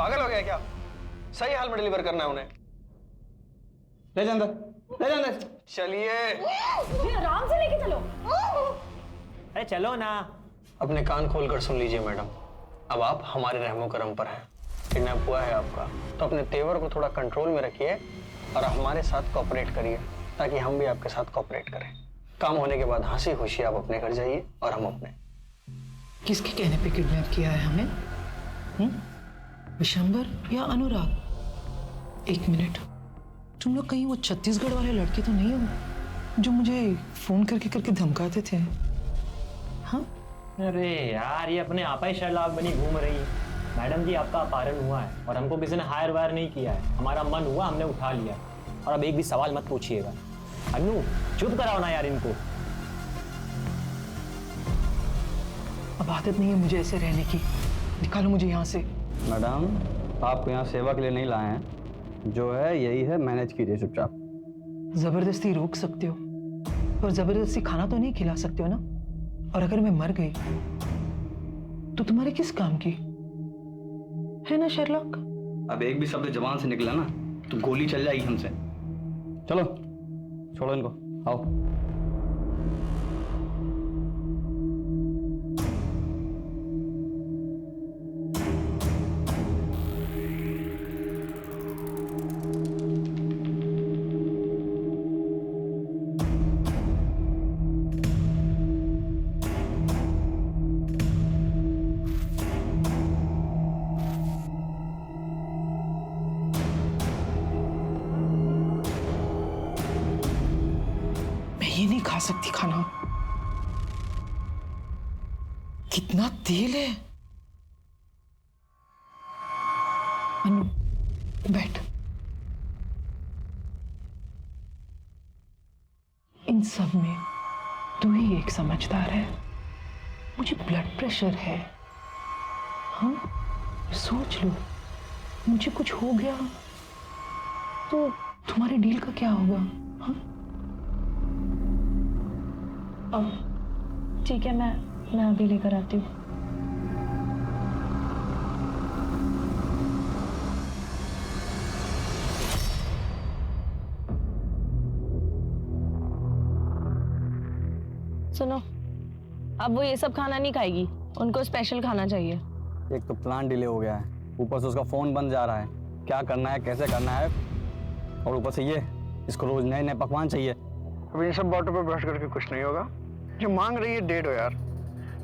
पागल हो गया क्या? सही हाल में डिलीवर करना है उन्हें। ले जा अंदर, ले जा अंदर। चलिए आराम से लेके चलो। अरे चलो ना। अपने कान खोलकर सुन लीजिए मैडम, अब आप हमारे रहमो करम पर हैं। किडनैप हुआ है आपका, तो अपने तेवर को थोड़ा कंट्रोल में रखिए और हमारे साथ कोऑपरेट करिए, ताकि हम भी आपके साथ कोऑपरेट करें। काम होने के बाद हंसी खुशी आप अपने घर जाइए और हम अपने। किसके कहने पे किडनैप किया है हमें? विशंबर या अनुराग? एक मिनट, तुम लोग कहीं वो छत्तीसगढ़ वाले लड़के तो नहीं हो जो मुझे फोन करके धमकाते थे? हाँ, अरे यार, ये अपने आप ही शर्लाक बनी घूम रही है। मैडम जी, आपका अपहरण हुआ है और हमको किसी ने हायर वायर नहीं किया है। हमारा मन हुआ, हमने उठा लिया। और अब एक भी सवाल मत पूछिएगा। अनु, चुप कराओ ना यार इनको। अब आदत नहीं है मुझे ऐसे रहने की। निकालो मुझे यहाँ से। मैडम, आपको यहाँ सेवा के लिए नहीं लाए हैं, जो है यही है, मैनेज कीजिए चुपचाप। जबरदस्ती रोक सकते हो, पर जबरदस्ती खाना तो नहीं खिला सकते हो ना। और अगर मैं मर गई तो तुम्हारे किस काम की है ना शेरलॉक? अब एक भी शब्द जबान से निकला ना तो गोली चल जाएगी हमसे। चलो छोड़ो इनको, आओ। ये नहीं खा सकती खाना। कितना तेल है। अनु, बैठ। इन सब में तू ही एक समझदार है। मुझे ब्लड प्रेशर है। हाँ, सोच लो, मुझे कुछ हो गया तो तुम्हारे डील का क्या होगा? हाँ, ठीक है, मैं अभी लेकर आती हूँ। सुनो, अब वो ये सब खाना नहीं खाएगी, उनको स्पेशल खाना चाहिए। एक तो प्लान डिले हो गया है, ऊपर से उसका फोन बंद जा रहा है। क्या करना है, कैसे करना है, और ऊपर से ये इसको रोज नए नए पकवान चाहिए। अब इन सब बातों पर बहस करके कुछ नहीं होगा। जो मांग रही है दे दो यार,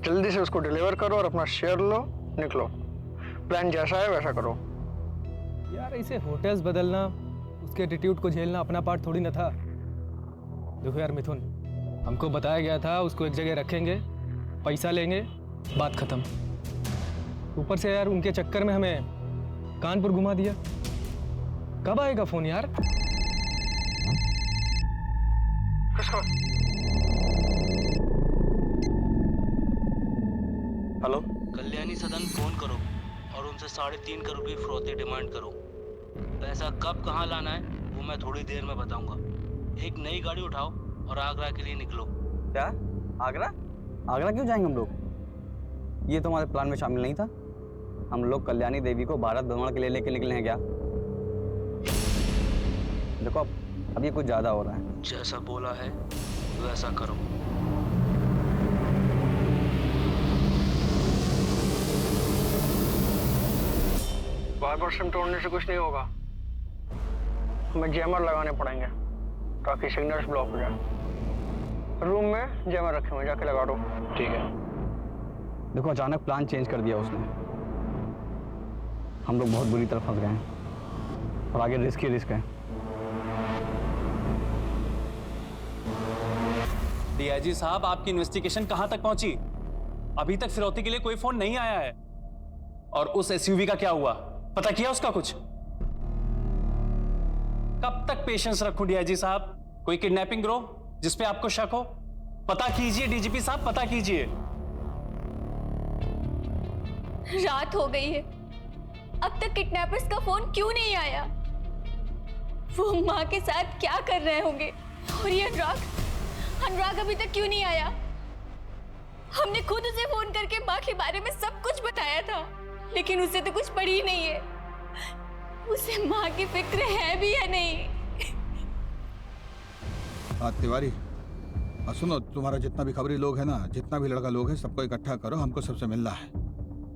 जल्दी से उसको डिलीवर करो और अपना शेयर लो, निकलो। प्लान जैसा है वैसा करो। यार इसे होटल्स बदलना, उसके एटीट्यूड को झेलना अपना पार्ट थोड़ी ना था। देखो यार मिथुन, हमको बताया गया था उसको एक जगह रखेंगे, पैसा लेंगे, बात खत्म। ऊपर से यार उनके चक्कर में हमें कानपुर घुमा दिया। कब आएगा फोन यार? किसका? हेलो, कल्याणी सदन फोन करो और उनसे 3.5 करोड़ की फिरौती डिमांड करो। पैसा कब कहाँ लाना है वो मैं थोड़ी देर में बताऊंगा। एक नई गाड़ी उठाओ और आगरा के लिए निकलो। क्या? आगरा? आगरा क्यों जाएंगे हम लोग? ये तो हमारे प्लान में शामिल नहीं था। हम लोग कल्याणी देवी को भारत भ्रमण के लिए लेके निकले हैं क्या? देखो अब ये कुछ ज्यादा हो रहा है। जैसा बोला है वैसा करो। बार बार सिम तोड़ने से कुछ नहीं होगा। हमें जैमर लगाने पड़ेंगे ताकि सिग्नल्स ब्लॉक हो जाए। रूम में जैमर रखे हुए, जाके लगा दो। ठीक है। देखो अचानक प्लान चेंज कर दिया उसने। हम लोग बहुत बुरी तरह फंस गए हैं और आगे रिस्क ही रिस्क है। डीआईजी साहब, आपकी इन्वेस्टिगेशन कहां तक पहुंची? अभी तक फिरौती के लिए कोई फोन नहीं आया है। और उस एसयूवी का क्या हुआ, पता किया उसका कुछ? कब तक पेशेंस रखूं डीआईजी साहब? कोई किडनैपिंग ग्रोह जिसपे आपको शक हो? पता कीजिए डीजीपी साहब, पता कीजिए। रात हो गई है, अब तक किडनैपर्स का फोन क्यों नहीं आया? वो माँ के साथ क्या कर रहे होंगे? और ये अनुराग अभी तक क्यों नहीं आया? हमने खुद उसे फोन करके माँ के बारे में सब कुछ बताया था, लेकिन उसे तो कुछ पड़ी ही नहीं है। उसे माँ की फिक्र है भी या नहीं? तिवारी, सुनो, तुम्हारा जितना भी खबरी लोग है ना, जितना भी लड़का लोग है, सबको इकट्ठा करो, हमको सबसे मिलना है।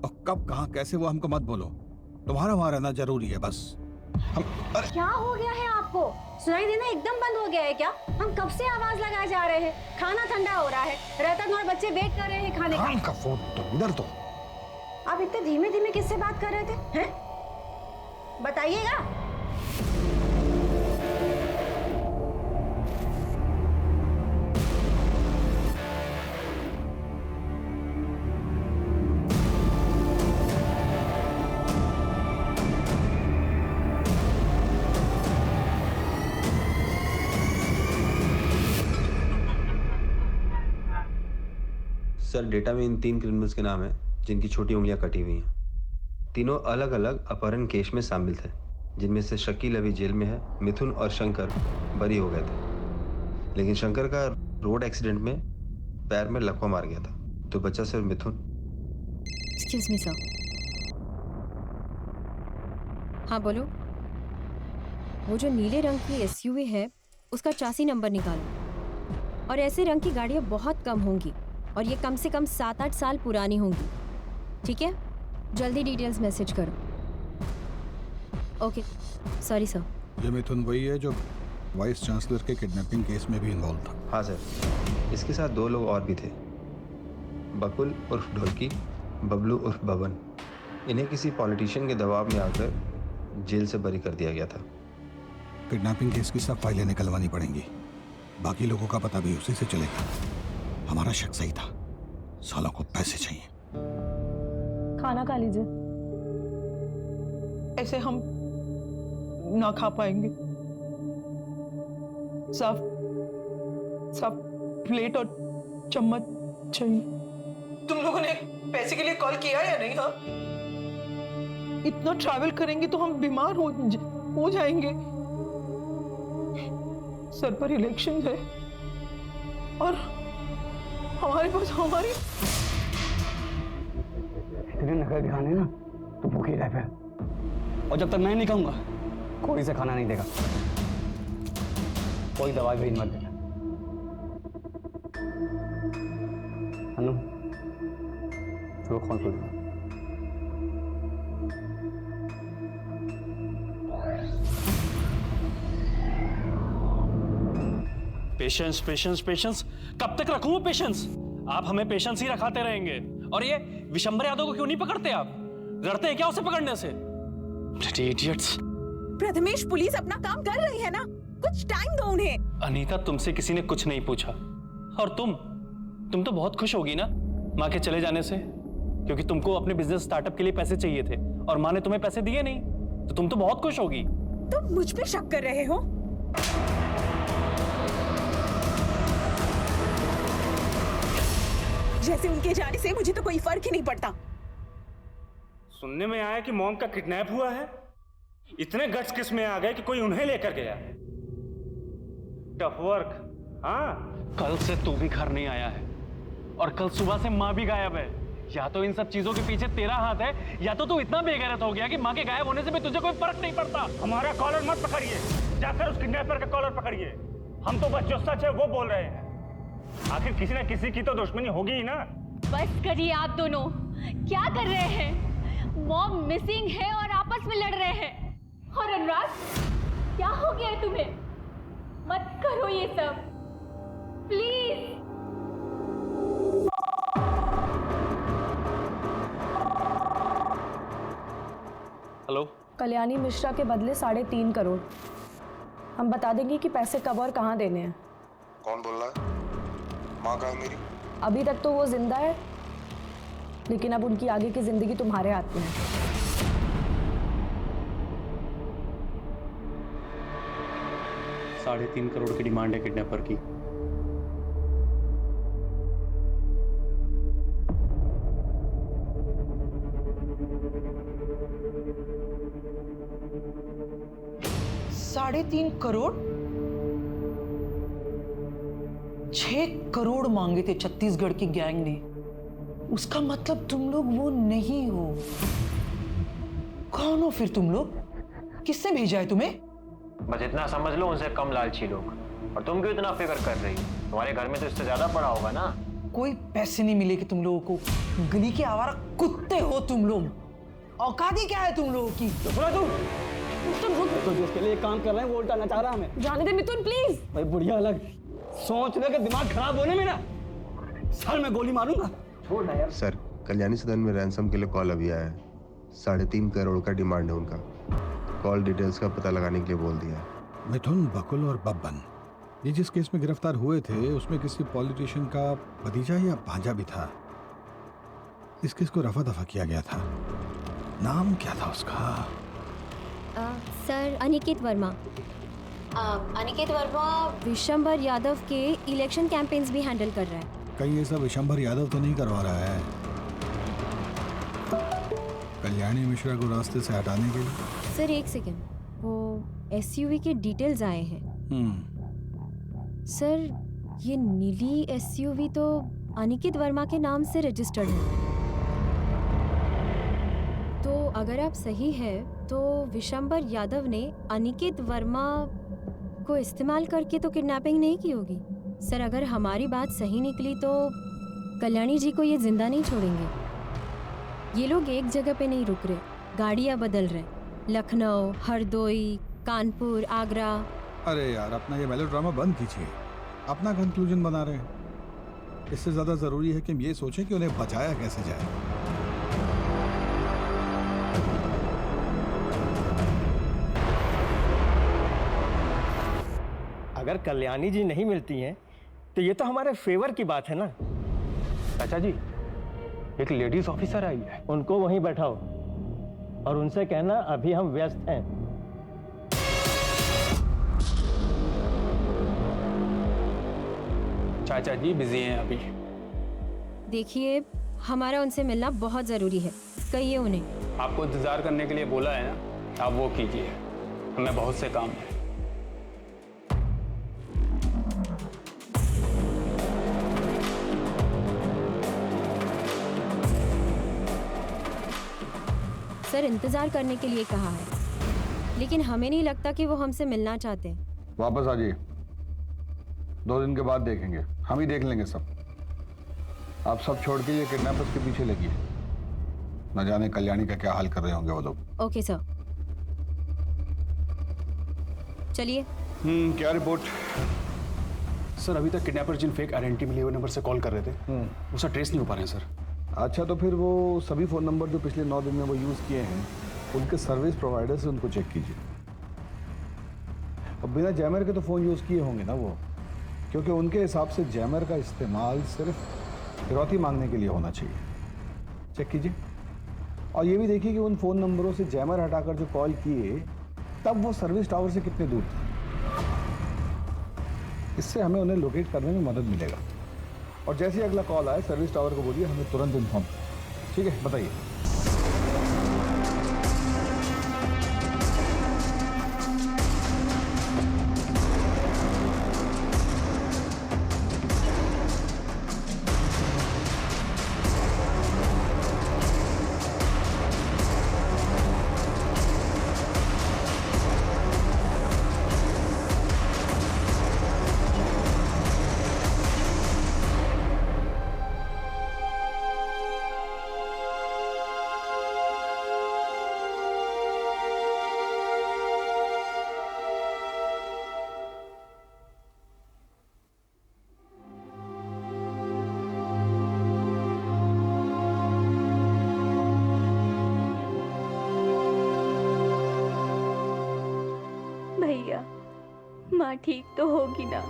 और कब कहाँ कैसे वो हमको मत बोलो, तुम्हारा वहां रहना जरूरी है बस। क्या हो गया है आपको? सुनाई देना एकदम बंद हो गया है क्या? हम कब से आवाज लगाए जा रहे हैं, खाना ठंडा हो रहा है, रतन और बच्चे वेट कर रहे हैं खाने का। फोन तो इधर तो। आप इतने धीमे धीमे किससे बात कर रहे थे हैं? बताइएगा। सर, डेटा में इन 3 क्रिमिनल्स के नाम है जिनकी छोटी उंगलियां कटी हुई हैं। तीनों अलग अलग अपहरण केस में शामिल थे, जिनमें से शकील अभी जेल में है, मिथुन और शंकर बरी हो गए थे। लेकिन शंकर का रोड एक्सीडेंट में पैर में लकवा मार गया था, तो बचा सिर्फ मिथुन। Excuse me sir. हाँ बोलो। वो जो नीले रंग की एसयूवी है उसका चासी नंबर निकालो। और ऐसे रंग की गाड़ियाँ बहुत कम होंगी और ये कम से कम 7-8 साल पुरानी होंगी। ठीक है, जल्दी डिटेल्स मैसेज करो। Okay, sorry sir. ये मिथुन वही है जो वाइस चांसलर के किडनैपिंग केस में भी इन्वॉल्व था? हाँ सर, इसके साथ 2 लोग और भी थे, बकुल उर्फ ढोलकी, बबलू उर्फ बबन। इन्हें किसी पॉलिटिशियन के दबाव में आकर जेल से बरी कर दिया गया था। किडनैपिंग केस की सब फाइलें निकलवानी पड़ेंगी, बाकी लोगों का पता भी उसी से चलेगा। हमारा शक सही था, सालों को पैसे चाहिए। खाना खा लीजिए। ऐसे हम ना खा पाएंगे। साफ साफ प्लेट और चम्मच चाहिए। तुम लोगों ने पैसे के लिए कॉल किया या नहीं? हाँ, इतना ट्रैवल करेंगे तो हम बीमार हो जाएंगे। सर पर इलेक्शन है और हमारे पास हमारी इतने नखरे दिखाने ना तो भूखी रह फिर। और जब तक मैं नहीं कहूंगा कोई से खाना नहीं देगा, कोई दवाई भी मत देना। अनु, चलो फोन कर दो। पेशेंस पेशेंस पेशेंस, कब तक रखूं वो पेशेंस? आप हमें पेशेंस ही रखाते रहेंगे। और ये विशंबर यादव को क्यों नहीं पकड़ते आप? डरते हैं क्या उसे पकड़ने से? इडियट्स। प्रथमेश, पुलिस अपना काम कर रही है ना, कुछ टाइम दो उन्हें। अनीता, तुमसे किसी ने कुछ नहीं पूछा। और तुम तो बहुत खुश होगी ना माँ के चले जाने से, क्योंकि तुमको अपने बिजनेस स्टार्टअप के लिए पैसे चाहिए थे और माँ ने तुम्हें पैसे दिए नहीं, तो तुम तो बहुत खुश होगी। तुम मुझ पे शक कर रहे हो? जैसे उनके जाने से मुझे तो कोई फर्क ही नहीं पड़ता। सुनने में आया कि मॉम का किडनैप हुआ है। इतने गट्स किस में आ गए कि कोई उन्हें लेकर गया। Tough work. हाँ, कल से तू भी घर नहीं आया है और कल सुबह से माँ भी गायब है। या तो इन सब चीजों के पीछे तेरा हाथ है, या तो तू इतना बेगैरत हो गया कि माँ के गायब होने से भी तुझे कोई फर्क नहीं पड़ता। हमारा कॉलर मत पकड़िए, जाकर उस किडनैपर का कॉलर पकड़िए। हम तो बस जो सच है वो बोल रहे हैं। आखिर किसी न किसी की तो दुश्मनी होगी ही ना। बस करिए आप दोनों, क्या कर रहे हैं? मॉम मिसिंग है और आपस में लड़ रहे हैं। और अनुराग, क्या हो गया है तुम्हें? मत करो ये सब, प्लीज। हेलो, कल्याणी मिश्रा के बदले 3.5 करोड़। हम बता देंगे कि पैसे कब और कहाँ देने हैं। कौन बोल रहा है? माँ कहाँ है मेरी? अभी तक तो वो जिंदा है, लेकिन अब उनकी आगे की जिंदगी तुम्हारे हाथ में है। $3.5 करोड़ की डिमांड है किडनैपर की। $3.5 करोड़? 6 करोड़ मांगे थे छत्तीसगढ़ की गैंग ने। उसका मतलब तुम लोग वो नहीं हो। कौन हो फिर तुम लोग? किसने भेजा है तुम्हें? बस इतना समझ लो, उनसे कम लालची लोग। और तुम क्यों इतना फिक्र कर रही हो? तुम्हारे घर में तो इससे ज्यादा पड़ा होगा ना। कोई पैसे नहीं मिलेगे तुम लोगों को। गली के आवारा कुत्ते हो तुम लोग। औकात ही क्या है तुम लोगों की? तो जिसके लिए काम कर रहे हैं वो उल्टा नचा रहा हमें। जाने दे मिथुन प्लीज। भाई बुढ़िया अलग सोचने का दिमाग खराब होने मेरा। सर मैं गोली मारूंगा। छोड़ ना यार। सर, कल्याणी सदन में रैंसम के लिए कॉल अभी आया है। 3.5 करोड़ का डिमांड है उनका। कॉल डिटेल्स का पता लगाने के लिए बोल दिया है। मिथुन, बकुल और बब्बन, ये जिस केस में गिरफ्तार हुए थे उसमें किसी पॉलिटिशियन का भतीजा या भांजा भी था। इस केस को रफा दफा किया गया था। नाम क्या था उसका? सर अनिकेत वर्मा। अनिकेत वर्मा विशंबर यादव के इलेक्शन कैंपेन्स भी हैंडल कर रहा है। कहीं ये सब विशंबर यादव तो नहीं करवा रहा है कल्याणी मिश्रा को रास्ते से हटाने के लिए? सर एक सेकेंड, वो एसयूवी के डिटेल्स आए हैं। सर ये नीली एसयूवी तो अनिकेत वर्मा के नाम से रजिस्टर्ड है। तो अगर आप सही है तो विशंबर यादव ने अनिकेत वर्मा को इस्तेमाल करके तो किडनैपिंग नहीं की होगी। सर अगर हमारी बात सही निकली तो कल्याणी जी को ये जिंदा नहीं छोड़ेंगे। ये लोग एक जगह पे नहीं रुक रहे, गाड़ियाँ बदल रहे। लखनऊ, हरदोई, कानपुर, आगरा। अरे यार, अपना ये मेलोड्रामा बंद कीजिए। अपना कंक्लूजन बना रहे हैं। इससे ज्यादा जरूरी है कि हम ये सोचें कि उन्हें बचाया कैसे जाए। अगर कल्याणी जी नहीं मिलती हैं तो ये तो हमारे फेवर की बात है ना। चाचा जी, एक लेडीज ऑफिसर आई है, उनको वहीं बैठाओ और उनसे कहना अभी हम व्यस्त हैं। चाचा जी बिजी हैं अभी। देखिए हमारा उनसे मिलना बहुत ज़रूरी है, कहिए उन्हें। आपको इंतजार करने के लिए बोला है ना, आप वो कीजिए, हमें बहुत से काम है। सर इंतजार करने के लिए कहा है, लेकिन हमें नहीं लगता कि वो हमसे मिलना चाहते हैं। वापस आ जाइए, 2 दिन के बाद देखेंगे, हम ही देख लेंगे सब। आप सब छोड़ के ये किडनैपर्स के पीछे लगिए। न जाने कल्याणी का क्या हाल कर रहे होंगे वो लोग। ओके सर, चलिए। क्या रिपोर्ट? सर अभी तक किडनैपर जिन फेक आइडेंटिटी मिले हुए नंबर से कॉल कर रहे थे उसका ट्रेस नहीं हो पा रहे हैं सर। अच्छा, तो फिर वो सभी फ़ोन नंबर जो पिछले 9 दिन में वो यूज़ किए हैं उनके सर्विस प्रोवाइडर से उनको चेक कीजिए। अब बिना जैमर के तो फ़ोन यूज़ किए होंगे ना वो, क्योंकि उनके हिसाब से जैमर का इस्तेमाल सिर्फ फिरौती मांगने के लिए होना चाहिए। चेक कीजिए और ये भी देखिए कि उन फ़ोन नंबरों से जैमर हटाकर जो कॉल किए तब वो सर्विस टावर से कितने दूर थे। इससे हमें उन्हें लोकेट करने में मदद मिलेगा। और जैसे ही अगला कॉल आए सर्विस टावर को बोलिए हमें तुरंत इन्फॉर्म। ठीक है, बताइए। भैया, माँ ठीक तो होगी ना?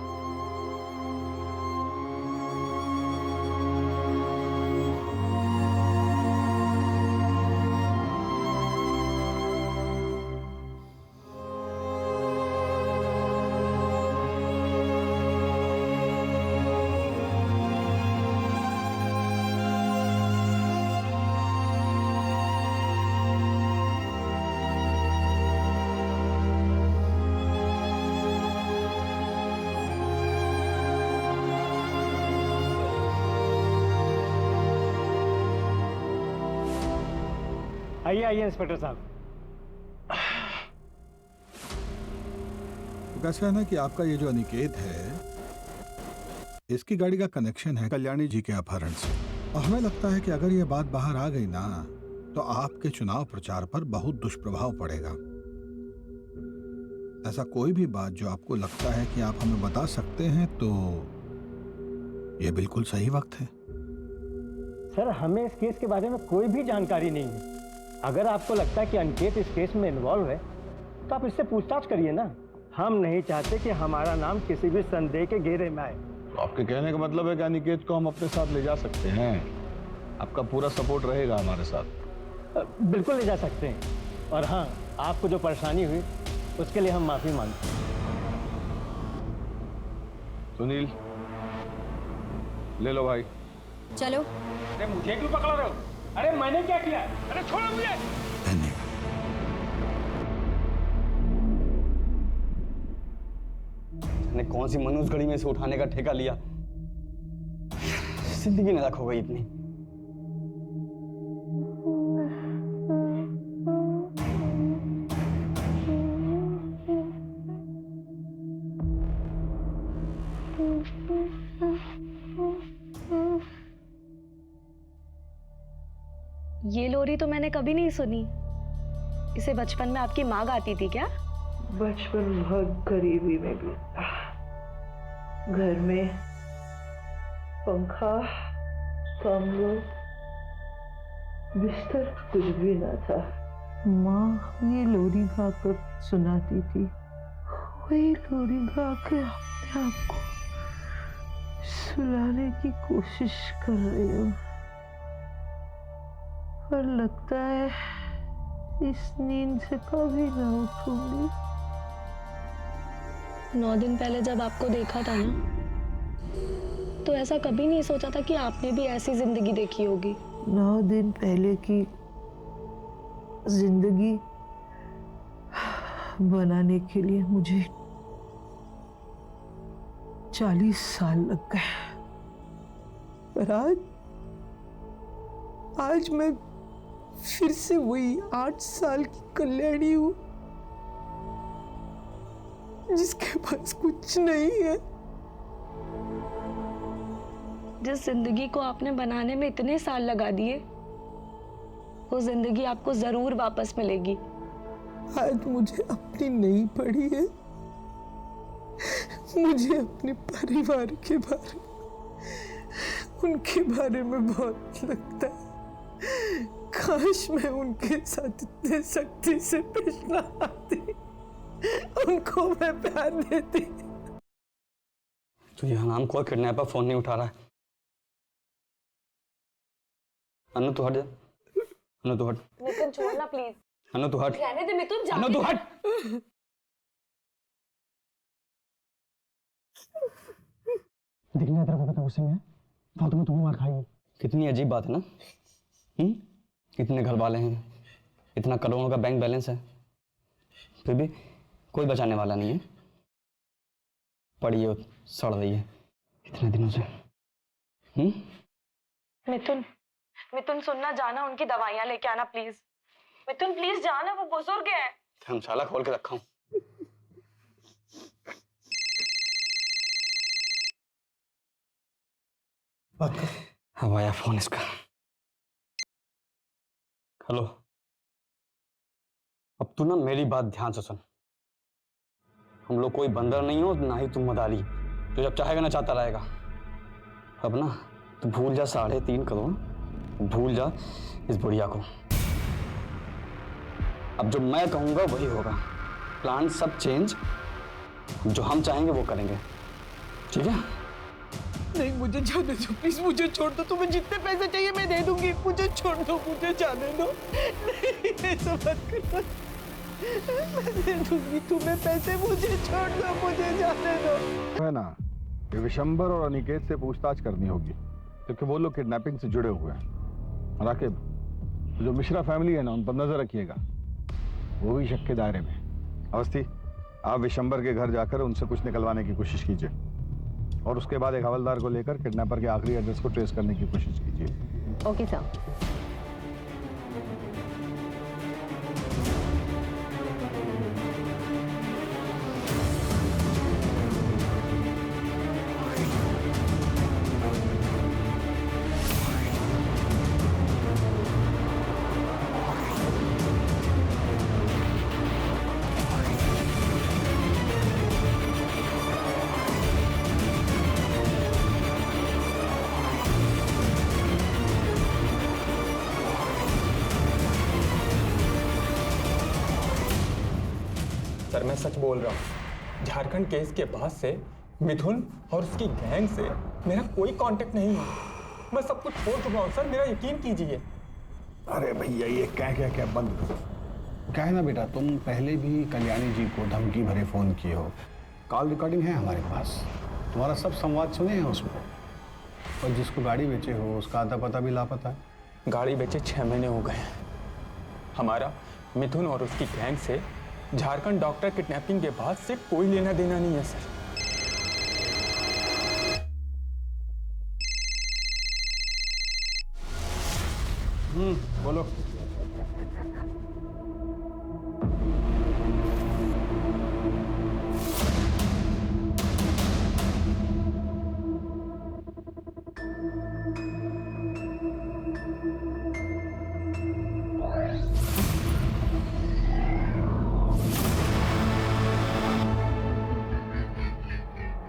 आइए आइए इंस्पेक्टर साहब। तो कैसा है ना कि आपका ये जो अनिकेत है, इसकी गाड़ी का कनेक्शन है कल्याणी जी के अपहरण से, और हमें लगता है कि अगर ये बात बाहर आ गई ना तो आपके चुनाव प्रचार पर बहुत दुष्प्रभाव पड़ेगा। ऐसा कोई भी बात जो आपको लगता है कि आप हमें बता सकते हैं तो ये बिल्कुल सही वक्त है। सर, हमें इस केस के बारे में कोई भी जानकारी नहीं है। अगर आपको लगता है कि अनिकेत इस केस में इन्वॉल्व है तो आप इससे पूछताछ करिए ना। हम नहीं चाहते कि हमारा नाम किसी भी संदेह के घेरे में आए। आपके कहने का मतलब है कि अनिकेत को हम अपने साथ ले जा सकते हैं? आपका पूरा सपोर्ट रहेगा हमारे साथ? बिल्कुल ले जा सकते हैं। और हाँ, आपको जो परेशानी हुई उसके लिए हम माफी मांगते हैं। सुनील, ले लो भाई। चलो। अरे मुझे क्यों पकड़ रहे हो? अरे मैंने क्या किया? अरे छोड़ो मुझे। ने कौन सी मनुष्य घड़ी में से उठाने का ठेका लिया, जिंदगी नरक हो गई इतनी। ये लोरी तो मैंने कभी नहीं सुनी। इसे बचपन में आपकी माँ गाती थी क्या? बचपन बहुत गरीबी में बीता। घर में पंखा, कमरा, बिस्तर कुछ भी न था। माँ ये लोरी गाकर सुनाती थी। वही लोरी गा के अपने आप को सुलाने की कोशिश कर रही हूँ, पर लगता है इस नींद से कभी ना उठूंगी। 9 दिन पहले जब आपको देखा था ना, तो ऐसा कभी नहीं सोचा था कि आपने भी ऐसी जिंदगी देखी होगी। 9 दिन पहले की जिंदगी बनाने के लिए मुझे 40 साल लग गए, पर आज मैं फिर से वही 8 साल की कल्याणी हूँ जिसके पास कुछ नहीं है। जिस जिंदगी को आपने बनाने में इतने साल लगा दिए, वो जिंदगी आपको जरूर वापस मिलेगी। आज मुझे अपनी नहीं पड़ी है, मुझे अपने परिवार के बारे में, उनके बारे में बहुत लगता है। काश मैं उनके साथ इतने सख्ती से पेश न आती, उनको मैं प्यार देती। तो ये हराम खोर किडनैपर फोन नहीं उठा रहा है। अनु तू हट जा। अनु तू हट। नितिन छोड़ना प्लीज। अनु तू हट। रहने दे मिथुन, अनु तू हट। दिखने तेरा पता गुस्से में है, फालतू में तुम्हें मार खाएगी। कितनी अजीब बात है ना। इतने घर वाले हैं, इतना करोड़ों का बैंक बैलेंस है, फिर भी कोई बचाने वाला नहीं है। पड़ी है, सड़ रही है इतने दिनों से। मिथुन, मिथुन सुनना, जाना उनकी दवाइयां लेके आना प्लीज। मिथुन प्लीज जाना, वो बुजुर्ग है। धर्मशाला खोल के रखा हूँ। अब आया फोन इसका। हेलो, अब तू ना मेरी बात ध्यान से सुन। हम लोग कोई बंदर नहीं हो, ना ही तुम मदारी जो जब चाहेगा ना चाहता रहेगा। अब ना तू भूल जा 3.5 करोड़, भूल जा इस बुढ़िया को। अब जो मैं कहूंगा वही होगा। प्लान सब चेंज, जो हम चाहेंगे वो करेंगे, ठीक है? नहीं, मुझे जाने दो प्लीज, मुझे छोड़ दो। तुम्हें जितने पैसे चाहिए मैं दे दूंगी, मुझे छोड़ दो, मुझे जाने दो। नहीं, ऐसा मत करो, मैं दे दूंगी तुम्हें पैसे, मुझे छोड़ दो, मुझे जाने दो। है ना, ये विशंबर और अनिकेत से पूछताछ करनी होगी, क्योंकि वो लोग किडनैपिंग से जुड़े हुए हैं। राकिब, जो मिश्रा फैमिली है ना, उन पर नजर रखिएगा, वो भी शक के दायरे में। अवस्थी, आप विशंबर के घर जाकर उनसे कुछ निकलवाने की कोशिश कीजिए, और उसके बाद एक हवलदार को लेकर किडनैपर के आखिरी एड्रेस को ट्रेस करने की कोशिश कीजिए। Okay sir. सर मैं सच बोल रहा हूँ, झारखंड केस के बाद से मिथुन और उसकी गैंग से मेरा कोई कांटेक्ट नहीं है। मैं सब कुछ छोड़ चुका हूँ सर, मेरा यकीन कीजिए। अरे भैया ये क्या बंद करो। क्या है ना बेटा, तुम पहले भी कल्याणी जी को धमकी भरे फ़ोन किए हो, कॉल रिकॉर्डिंग है हमारे पास, तुम्हारा सब संवाद सुने हैं उसमें। और जिसको गाड़ी बेचे हो उसका आता पता भी लापता है। गाड़ी बेचे 6 महीने हो गए हैं। हमारा मिथुन और उसकी गैंग से झारखंड डॉक्टर किडनैपिंग के बाद से कोई लेना देना नहीं है सर। बोलो।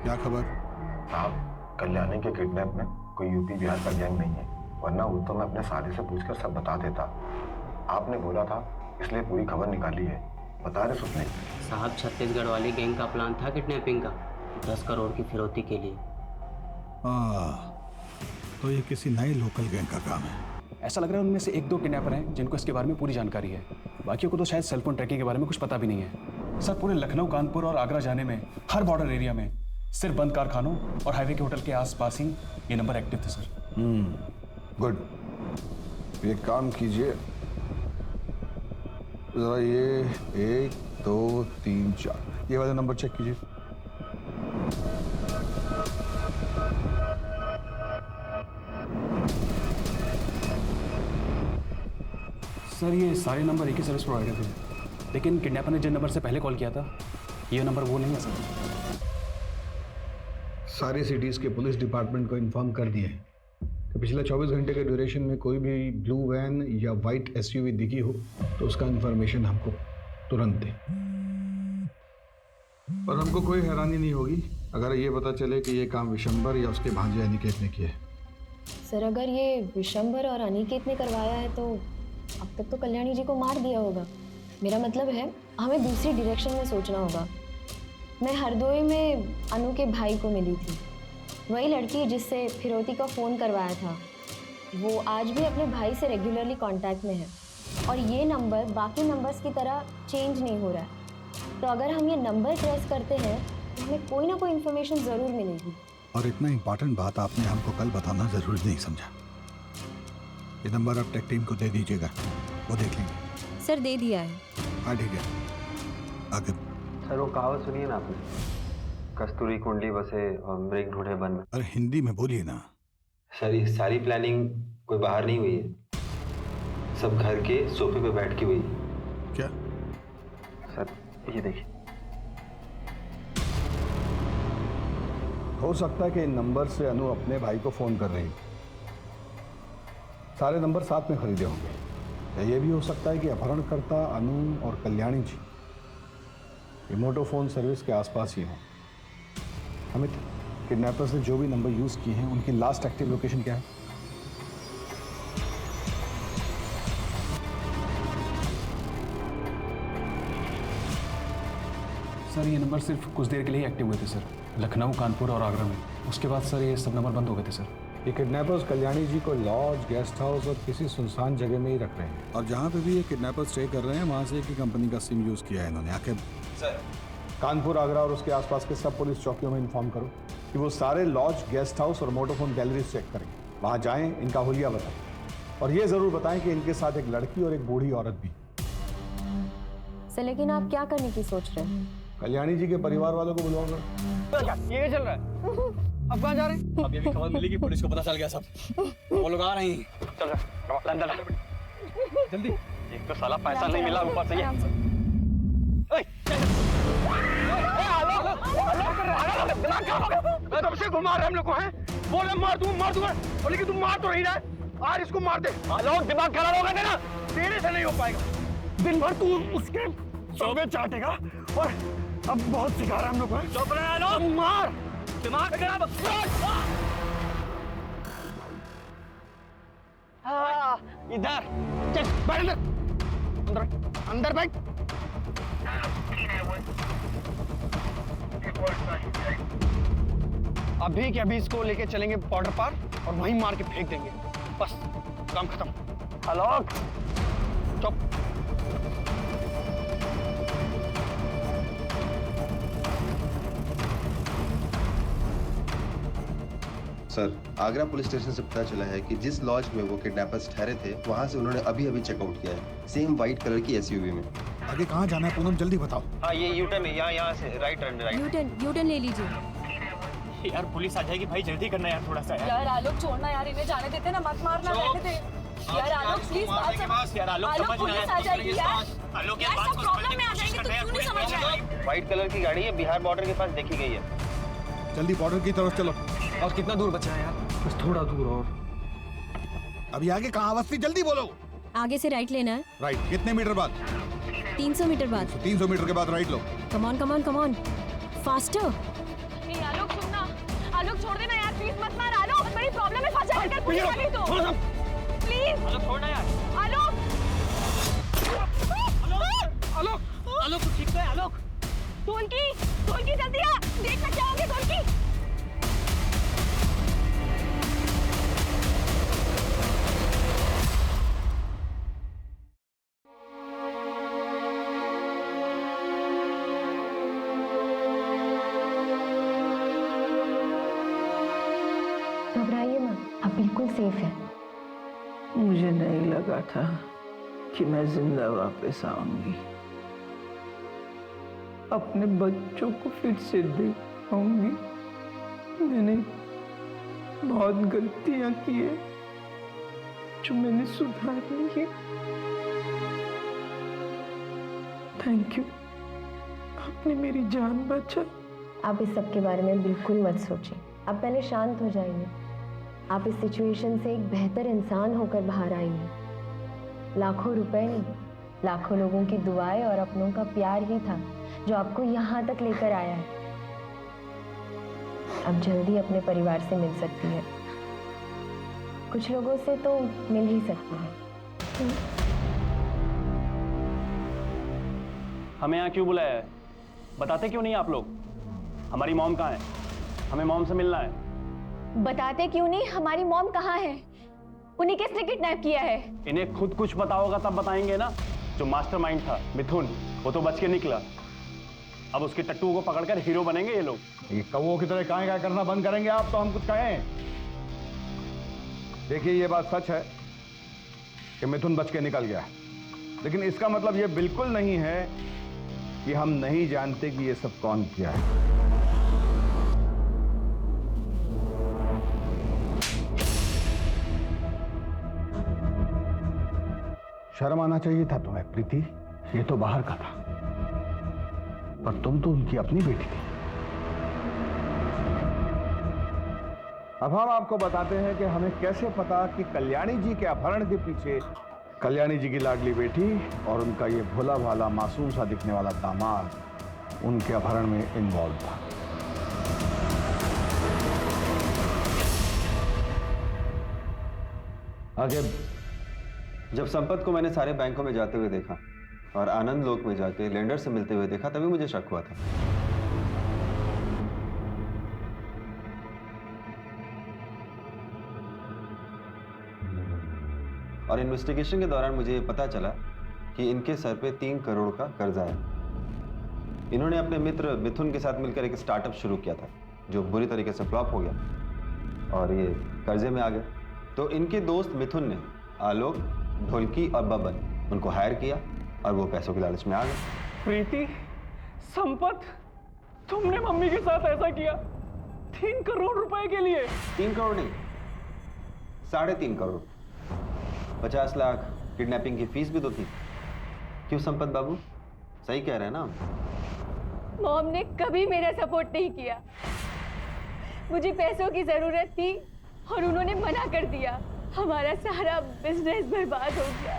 क्या खबर? साहब, कल्याणी के किडनैप में कोई यूपी बिहार का गैंग नहीं है, वरना वो तो मैं अपने साले से पूछकर सब बता देता। आपने बोला था इसलिए पूरी खबर निकाली है, बता रहे सुन नहीं। साहब, छत्तीसगढ़ वाली गैंग का प्लान था किडनैपिंग का, 10 करोड़ की फिरौती के लिए। तो ये किसी नए लोकल गैंग का काम है। ऐसा लग रहा है उनमें से 1-2 किडनैपर हैं जिनको इसके बारे में पूरी जानकारी है, बाकियों को तो शायद सेलफोन ट्रैकिंग के बारे में कुछ पता भी नहीं है। सर, पूरे लखनऊ, कानपुर और आगरा जाने में हर बॉर्डर एरिया में सिर्फ बंद कारखानों और हाईवे के होटल के आसपास ही ये नंबर एक्टिव थे सर। गुड। ये काम कीजिए जरा, ये 1 2 3 4 ये वाला नंबर चेक कीजिए। सर, ये सारे नंबर एक ही सर्विस प्रोवाइडर थे, लेकिन किडनैपर ने जिन नंबर से पहले कॉल किया था ये नंबर वो नहीं है सर। सारे सिटीज़ के पुलिस डिपार्टमेंट को इन्फॉर्म कर दिए हैं कि पिछले 24 घंटे के ड्यूरेशन में कोई भी ब्लू वैन या वाइट एसयूवी दिखी हो तो उसका इन्फॉर्मेशन हमको तुरंत दें। और हमको कोई हैरानी नहीं होगी अगर ये पता चले कि ये काम विशंबर या उसके भांजे अनिकेत ने किया है। सर, अगर ये विशंबर और अनिकेत ने करवाया है तो अब तक तो कल्याणी जी को मार दिया होगा। मेरा मतलब है हमें दूसरी डायरेक्शन में सोचना होगा। मैं हरदोई में अनु के भाई को मिली थी, वही लड़की जिससे फिरौती का फ़ोन करवाया था। वो आज भी अपने भाई से रेगुलरली कांटेक्ट में है और ये नंबर बाकी नंबर्स की तरह चेंज नहीं हो रहा है। तो अगर हम ये नंबर ट्रेस करते हैं तो हमें कोई ना कोई इन्फॉर्मेशन ज़रूर मिलेगी। और इतना इम्पॉर्टेंट बात आपने हमको कल बताना ज़रूरी नहीं समझा। ये नंबर आप टेक टीम को दे दीजिएगा, वो देख लेंगे। सर, दे दिया है। हाँ ठीक है, आगे। सर, वो कहावत सुनिए ना आपने, कस्तूरी कुंडली बसे और मृग ढूंढे वन में। अरे हिंदी में बोलिए ना। सर, ये सारी प्लानिंग कोई बाहर नहीं हुई है, सब घर के सोफे पे बैठ के हुई है। क्या? सर ये देखिए। हो सकता है कि इन नंबर से अनु अपने भाई को फोन कर रही है। सारे नंबर साथ में खरीदे होंगे, या ये भी हो सकता है कि अपहरणकर्ता अनु और कल्याणी जी रिमोटो फोन सर्विस के आसपास ही हों। अमित, किडनैपर्स ने जो भी नंबर यूज किए हैं उनकी लास्ट एक्टिव लोकेशन क्या है? सर, ये नंबर सिर्फ कुछ देर के लिए एक्टिव हुए थे सर, लखनऊ, कानपुर और आगरा में। उसके बाद सर ये सब नंबर बंद हो गए थे सर। ये किडनैपर्स कल्याणी जी को लॉज, गेस्ट हाउस और किसी सुनसान जगह में ही रख रहे हैं, और जहाँ पे भी ये किडनैपर्स स्टे कर रहे हैं वहाँ से एक ही कंपनी का सिम यूज़ किया है इन्होंने। आखिर सर, कानपुर, आगरा और उसके आसपास के सब पुलिस चौकियों में इन्फॉर्म करो कि वो सारे लॉज, गेस्ट हाउस और मोटोफोन गैलरीज चेक करें। वहाँ जाएँ, इनका हुलिया बताएं, और ये ज़रूर बताएं कि इनके साथ एक लड़की और एक बूढ़ी औरत भी। सर, लेकिन आप क्या करने की सोच रहे हैं? कल्याणी जी के परिवार वालों को बुलाओ। ये चल रहा है? अब कहाँ जा रहे हैं? अब ये भी खबर मिली कि पुलिस को पता चल गया सब, वो लोग आ रहे हैं। चल रहा अंदर जल्दी। एक तो साला पैसा नहीं मिला, ऊपर से तब से घुमा रहे हम लोग को हैं, बोले मार दूंगा, लेकिन तुम मार तो नहीं रहा है। आज इसको मार दे। लोग दिमाग खराब हो गए ना, तेरे से नहीं हो पाएगा। दिन भर तू उसके चौबे चाटेगा और अब बहुत सिखा रहा है हम लोग को। चुप रहे लोग, मार, दिमाग खराब। इधर चल, बैठ अंदर, अंदर बैठ। अभी के अभी इसको लेके चलेंगे बॉर्डर पार और वहीं मार के फेंक देंगे, बस काम खत्म। आलोक चुप। सर, आगरा पुलिस स्टेशन से पता चला है कि जिस लॉज में वो किडनैपर्स ठहरे थे वहां से उन्होंने अभी अभी चेकआउट किया है, सेम व्हाइट कलर की एसयूवी में। आगे कहाँ जाना है पूनम, जल्दी बताओ। हाँ, ये यूटर्न है, यहाँ से राइट टर्न, राइट। यूटर्न ले लीजिए। यार पुलिस आ जाएगी भाई, जल्दी करना यार थोड़ा सा। यार आलोक छोड़ना यार, इन्हें जाने देते ना, मत मारना, रहने दे। यार आलोक प्लीज बात समझ। यार आलोक पुलिस आ जाएगी यार। आलोक यार सब प्रॉब्लम में आ जाएंगे, तो क्यों नहीं समझ रहा है? व्हाइट कलर की गाड़ी है, बिहार बॉर्डर के पास देखी गई है। जल्दी बॉर्डर की तरफ चलो। और कितना दूर बचा है यार? बस थोड़ा दूर और। अभी आगे कहाँ अवस्थी, जल्दी बोलो। आगे से राइट लेना है। राइट कितने मीटर बाद? 300 मीटर बाद। 300 मीटर के बाद right low. Come on come on come on, faster. नहीं आलोक सुनना, आलोक छोड़ देना यार, प्लीज मत मार आलोक, बड़ी प्रॉब्लम में फंस जाएगा अगर पुलिस आ गई तो। प्लीज आलोक छोड़ना यार। आलोक आलोक आलोक ठीक है आलोक। ढोलकी जल्दी आ, देखना क्या हो गया ढोलकी। घबराइए मत, आप बिल्कुल सेफ हैं। मुझे नहीं लगा था कि मैं जिंदा वापस आऊंगी, अपने बच्चों को फिर से देख पाऊंगी। मैंने बहुत गलतियां की है जो मैंने सुधारनी है। थैंक यू, आपने मेरी जान बचाई। आप इस सब के बारे में बिल्कुल मत सोचिए, आप पहले शांत हो जाइए। आप इस सिचुएशन से एक बेहतर इंसान होकर बाहर आइए। लाखों रुपए नहीं, लाखों लोगों की दुआएं और अपनों का प्यार ही था जो आपको यहाँ तक लेकर आया है। अब जल्दी अपने परिवार से मिल सकती है, कुछ लोगों से तो मिल ही सकती है। हमें यहाँ क्यों बुलाया है? बताते क्यों नहीं आप लोग? हमारी मॉम कहाँ है? हमें मॉम से मिलना है। बताते क्यों नहीं हमारी मॉम कहाँ है? उन्हें किसने किडनैप किया है? इन्हें खुद कुछ पता होगा तब बताएंगे ना। जो मास्टरमाइंड था मिथुन, वो तो बच के निकला। अब उसके टट्टू को पकड़कर हीरो बनेंगे ये लोग। ये कौवों की तरह काहे करना बंद करेंगे आप, तो हम कुछ कहें। देखिए ये बात सच है कि मिथुन बच के निकल गया, लेकिन इसका मतलब ये बिल्कुल नहीं है कि हम नहीं जानते कि ये सब कौन किया है। शर्म आना चाहिए था तुम्हें प्रीति, ये तो बाहर का था, पर तुम तो उनकी अपनी बेटी थी। अब हम आपको बताते हैं कि हमें कैसे पता कि कल्याणी जी के अपहरण के पीछे कल्याणी जी की लाडली बेटी और उनका ये भोला भाला मासूम सा दिखने वाला दामाद उनके अपहरण में इन्वॉल्व था। आगे जब संपत को मैंने सारे बैंकों में जाते हुए देखा और आनंद लोक में जाके लेंडर से मिलते हुए देखा, तभी मुझे शक हुआ था। और इन्वेस्टिगेशन के दौरान मुझे पता चला कि इनके सर पे 3 करोड़ का कर्जा है। इन्होंने अपने मित्र मिथुन के साथ मिलकर एक स्टार्टअप शुरू किया था जो बुरी तरीके से फ्लॉप हो गया और ये कर्जे में आ गए। तो इनके दोस्त मिथुन ने आलोक, ढोलकी और बबन उनको हायर किया और वो पैसों के लालच में आ गए। प्रीति, संपत, तुमने मम्मी के साथ ऐसा किया 3 करोड़ रुपए के लिए? 3 करोड़ नहीं, 3.5 करोड़। 50 लाख किडनैपिंग की फीस भी तो थी। क्यों संपत बाबू, सही कह रहे हैं ना? मॉम ने कभी मेरा सपोर्ट नहीं किया। मुझे पैसों की जरूरत थी और उन्होंने मना कर दिया। हमारा सारा बिजनेस बर्बाद हो गया।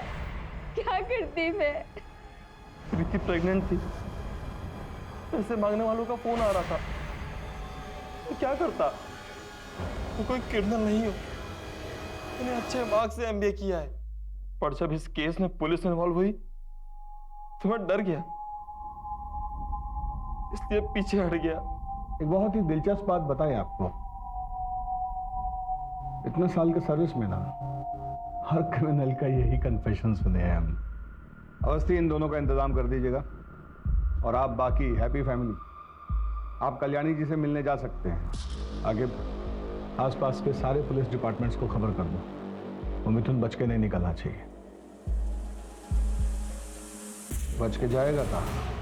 क्या करती मैं? प्रीति प्रेग्नेंट थी, पैसे मांगने वालों का फोन आ रहा था, तो क्या करता? वो कोई क्रिमिनल नहीं हो, मैंने अच्छे मार्क्स से MBA किया है, पर जब इस केस में पुलिस इन्वॉल्व हुई तो मैं डर गया। इसलिए पीछे हट गया। एक बहुत ही दिलचस्प बात बताएं आपको, इतने साल के सर्विस में ना हर क्रिमिनल का यही कन्फेशन सुने हैं हम। अवस्थी, इन दोनों का इंतजाम कर दीजिएगा और आप बाकी हैप्पी फैमिली आप कल्याणी जी से मिलने जा सकते हैं। आगे आसपास के सारे पुलिस डिपार्टमेंट्स को खबर कर दो, वो मिथुन बच के नहीं निकलना चाहिए। बच के जाएगा कहाँ?